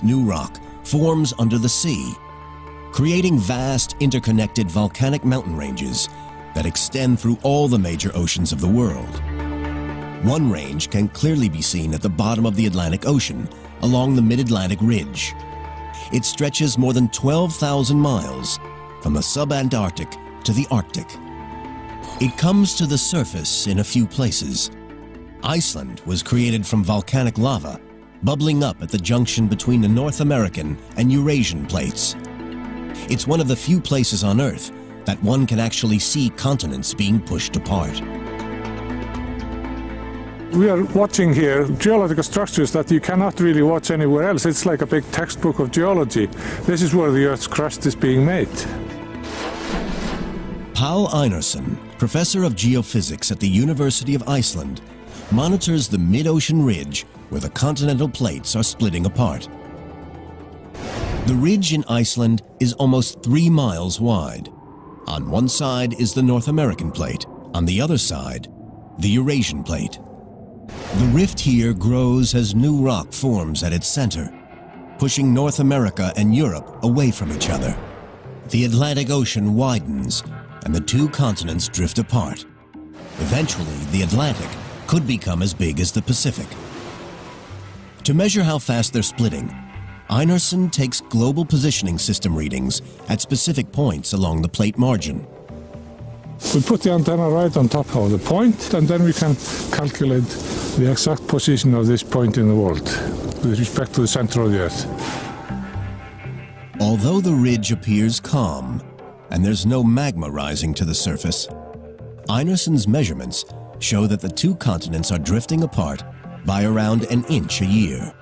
this new rock forms under the sea, creating vast interconnected volcanic mountain ranges that extend through all the major oceans of the world. One range can clearly be seen at the bottom of the Atlantic Ocean along the Mid-Atlantic Ridge. It stretches more than 12,000 miles from the subantarctic to the Arctic. It comes to the surface in a few places. Iceland was created from volcanic lava bubbling up at the junction between the North American and Eurasian plates. It's one of the few places on Earth that one can actually see continents being pushed apart. We are watching here geological structures that you cannot really watch anywhere else. It's like a big textbook of geology. This is where the Earth's crust is being made. Pál Einarsson, professor of geophysics at the University of Iceland, monitors the mid-ocean ridge where the continental plates are splitting apart. The ridge in Iceland is almost 3 miles wide. On one side is the North American plate, on the other side, the Eurasian plate. The rift here grows as new rock forms at its center, pushing North America and Europe away from each other. The Atlantic Ocean widens, and the two continents drift apart. Eventually, the Atlantic could become as big as the Pacific. To measure how fast they're splitting, Einarsson takes global positioning system readings at specific points along the plate margin. We put the antenna right on top of the point, and then we can calculate the exact position of this point in the world with respect to the center of the Earth. Although the ridge appears calm and there's no magma rising to the surface, Einarsson's measurements show that the two continents are drifting apart by around an inch a year.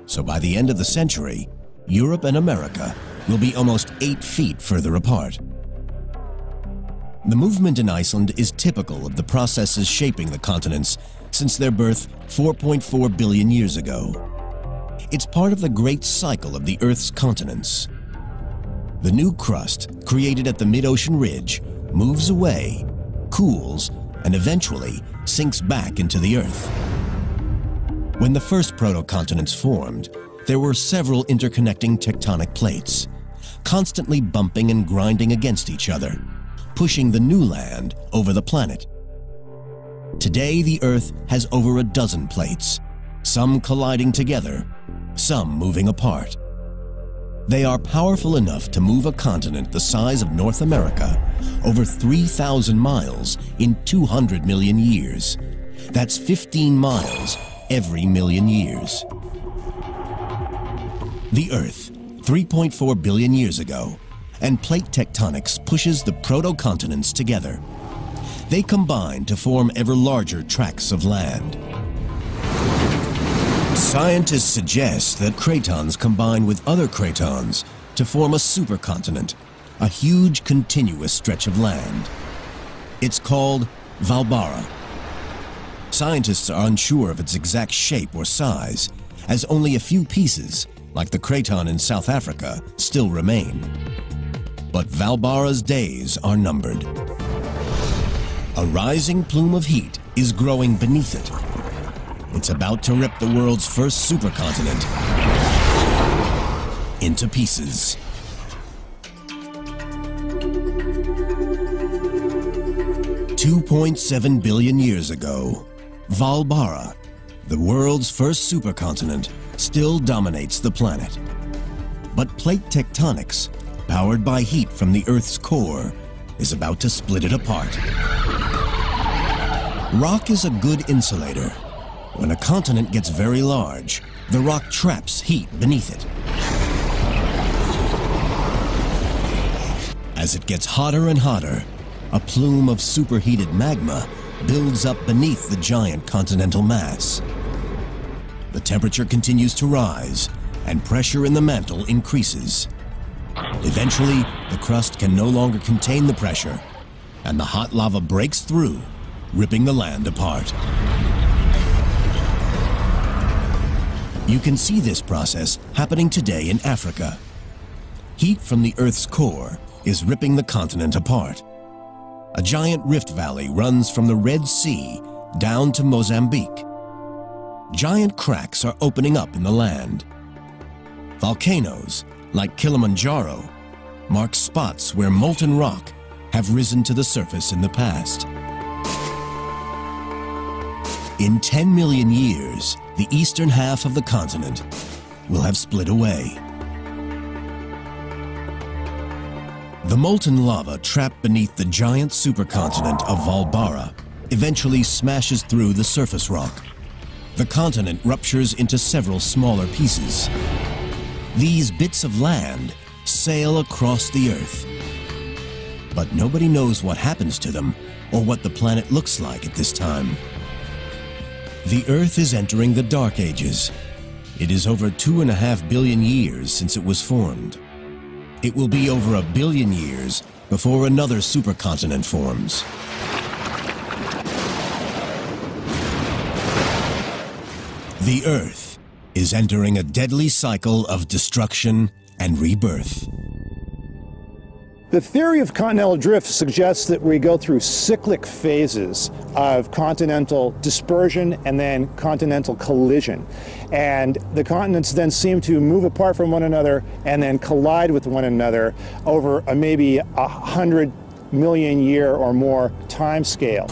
So by the end of the century, Europe and America will be almost 8 feet further apart. The movement in Iceland is typical of the processes shaping the continents since their birth 4.4 billion years ago. It's part of the great cycle of the Earth's continents. The new crust, created at the mid-ocean ridge, moves away, cools, and eventually sinks back into the Earth. When the first proto-continents formed, there were several interconnecting tectonic plates, constantly bumping and grinding against each other, pushing the new land over the planet. Today, the Earth has over a dozen plates, some colliding together, some moving apart. They are powerful enough to move a continent the size of North America over 3,000 miles in 200 million years. That's 15 miles every million years. The Earth, 3.4 billion years ago, and plate tectonics pushes the proto-continents together. They combine to form ever larger tracts of land. Scientists suggest that cratons combine with other cratons to form a supercontinent, a huge continuous stretch of land. It's called Valbara. Scientists are unsure of its exact shape or size, as only a few pieces, like the craton in South Africa, still remain. But Valbara's days are numbered. A rising plume of heat is growing beneath it. It's about to rip the world's first supercontinent into pieces. $2.7 billion years ago, Valbara, the world's first supercontinent, still dominates the planet. But plate tectonics, powered by heat from the Earth's core, is about to split it apart. Rock is a good insulator. When a continent gets very large, the rock traps heat beneath it. As it gets hotter and hotter, a plume of superheated magma builds up beneath the giant continental mass. The temperature continues to rise, and pressure in the mantle increases. Eventually, the crust can no longer contain the pressure, and the hot lava breaks through, ripping the land apart. You can see this process happening today in Africa. Heat from the Earth's core is ripping the continent apart. A giant rift valley runs from the Red Sea down to Mozambique. Giant cracks are opening up in the land. Volcanoes, like Kilimanjaro, mark spots where molten rock have risen to the surface in the past. In 10 million years, the eastern half of the continent will have split away. The molten lava trapped beneath the giant supercontinent of Valbara eventually smashes through the surface rock. The continent ruptures into several smaller pieces. These bits of land sail across the Earth. But nobody knows what happens to them or what the planet looks like at this time. The Earth is entering the Dark Ages. It is over 2.5 billion years since it was formed. It will be over 1 billion years before another supercontinent forms. The Earth is entering a deadly cycle of destruction and rebirth. The theory of continental drift suggests that we go through cyclic phases of continental dispersion and then continental collision. And the continents then seem to move apart from one another and then collide with one another over a maybe 100 million year or more time scale.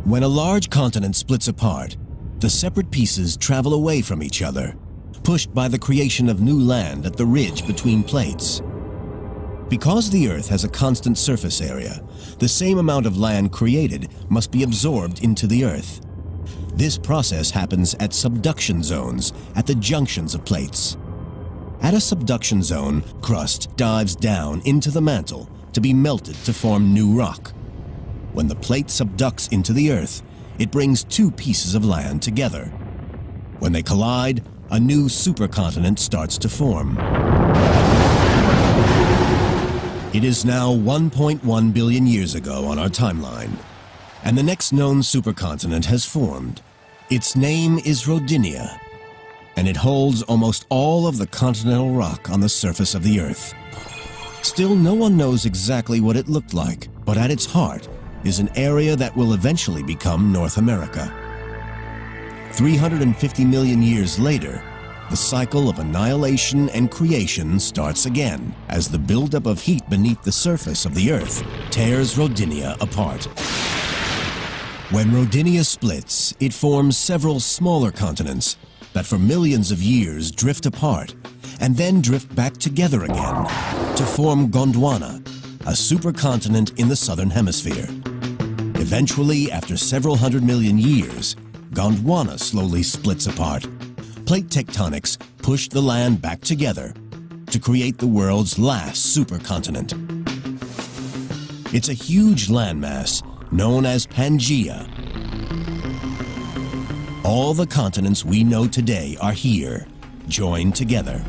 When a large continent splits apart, the separate pieces travel away from each other, pushed by the creation of new land at the ridge between plates. Because the Earth has a constant surface area, the same amount of land created must be absorbed into the Earth. This process happens at subduction zones at the junctions of plates. At a subduction zone, crust dives down into the mantle to be melted to form new rock. When the plate subducts into the Earth, it brings two pieces of land together. When they collide, a new supercontinent starts to form. It is now 1.1 billion years ago on our timeline, and the next known supercontinent has formed. Its name is Rodinia, and it holds almost all of the continental rock on the surface of the Earth. Still, no one knows exactly what it looked like, but at its heart is an area that will eventually become North America. 350 million years later, the cycle of annihilation and creation starts again as the buildup of heat beneath the surface of the Earth tears Rodinia apart. When Rodinia splits, it forms several smaller continents that for millions of years drift apart and then drift back together again to form Gondwana, a supercontinent in the southern hemisphere. Eventually, after several 100 million years, Gondwana slowly splits apart. Plate tectonics pushed the land back together to create the world's last supercontinent. It's a huge landmass known as Pangaea. All the continents we know today are here, joined together.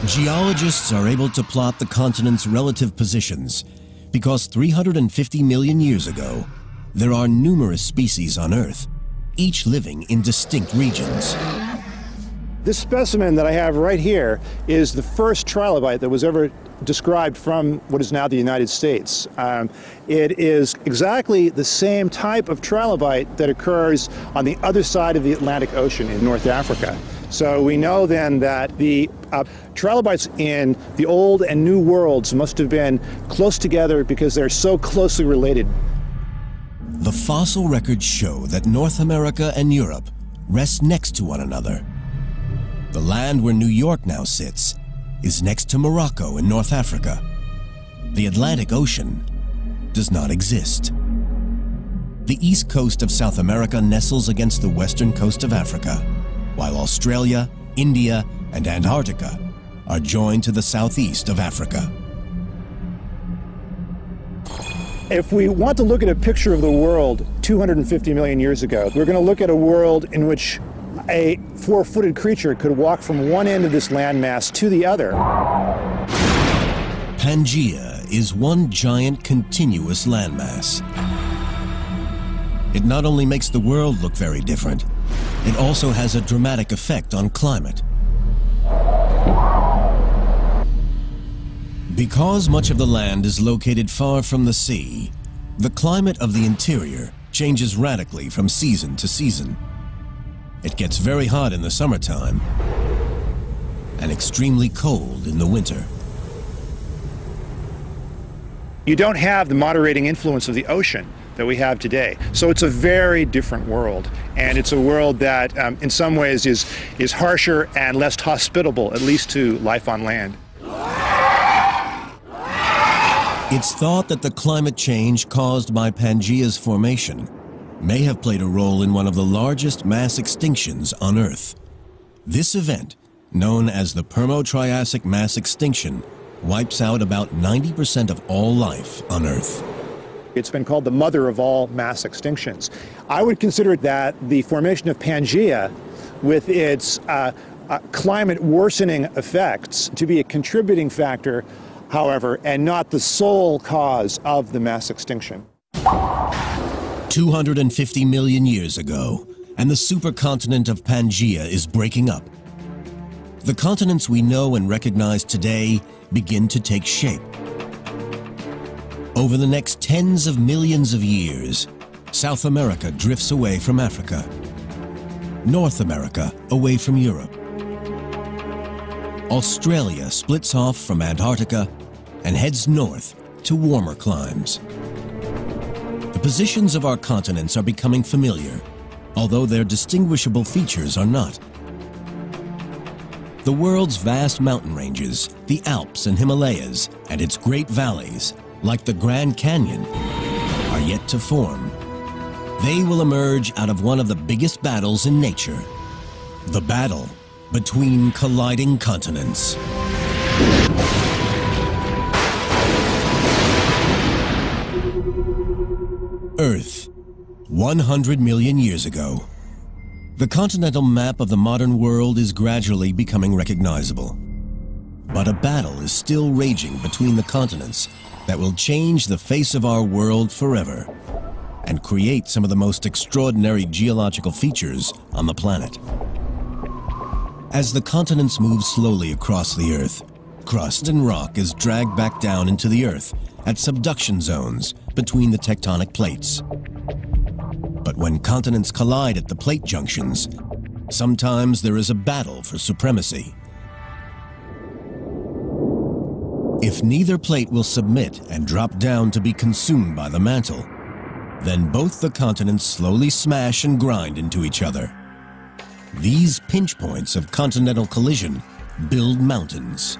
Geologists are able to plot the continents' relative positions because 350 million years ago, there are numerous species on Earth, each living in distinct regions. This specimen that I have right here is the first trilobite that was ever described from what is now the United States. It is exactly the same type of trilobite that occurs on the other side of the Atlantic Ocean in North Africa. So we know then that the trilobites in the old and new worlds must have been close together because they're so closely related. The fossil records show that North America and Europe rest next to one another. The land where New York now sits is next to Morocco in North Africa. The Atlantic Ocean does not exist. The east coast of South America nestles against the western coast of Africa, while Australia, India, and Antarctica are joined to the southeast of Africa. If we want to look at a picture of the world 250 million years ago, we're going to look at a world in which a four-footed creature could walk from one end of this landmass to the other. Pangaea is one giant continuous landmass. It not only makes the world look very different, it also has a dramatic effect on climate. Because much of the land is located far from the sea, the climate of the interior changes radically from season to season. It gets very hot in the summertime and extremely cold in the winter. You don't have the moderating influence of the ocean that we have today. So it's a very different world. And it's a world that in some ways is harsher and less hospitable, at least to life on land. It's thought that the climate change caused by Pangaea's formation may have played a role in one of the largest mass extinctions on Earth. This event, known as the Permo-Triassic mass extinction, wipes out about 90% of all life on Earth. It's been called the mother of all mass extinctions. I would consider that the formation of Pangaea, with its climate worsening effects, to be a contributing factor, however, and not the sole cause of the mass extinction. 250 million years ago, and the supercontinent of Pangaea is breaking up. The continents we know and recognize today begin to take shape. Over the next tens of millions of years, South America drifts away from Africa, North America away from Europe. Australia splits off from Antarctica and heads north to warmer climes. The positions of our continents are becoming familiar, although their distinguishable features are not. The world's vast mountain ranges, the Alps and Himalayas, and its great valleys, like the Grand Canyon, are yet to form. They will emerge out of one of the biggest battles in nature, the battle between colliding continents. Earth, 100 million years ago. The continental map of the modern world is gradually becoming recognizable. But a battle is still raging between the continents that will change the face of our world forever and create some of the most extraordinary geological features on the planet. As the continents move slowly across the Earth, crust and rock is dragged back down into the Earth at subduction zones between the tectonic plates. But when continents collide at the plate junctions, sometimes there is a battle for supremacy. If neither plate will submit and drop down to be consumed by the mantle, then both the continents slowly smash and grind into each other. These pinch points of continental collision build mountains.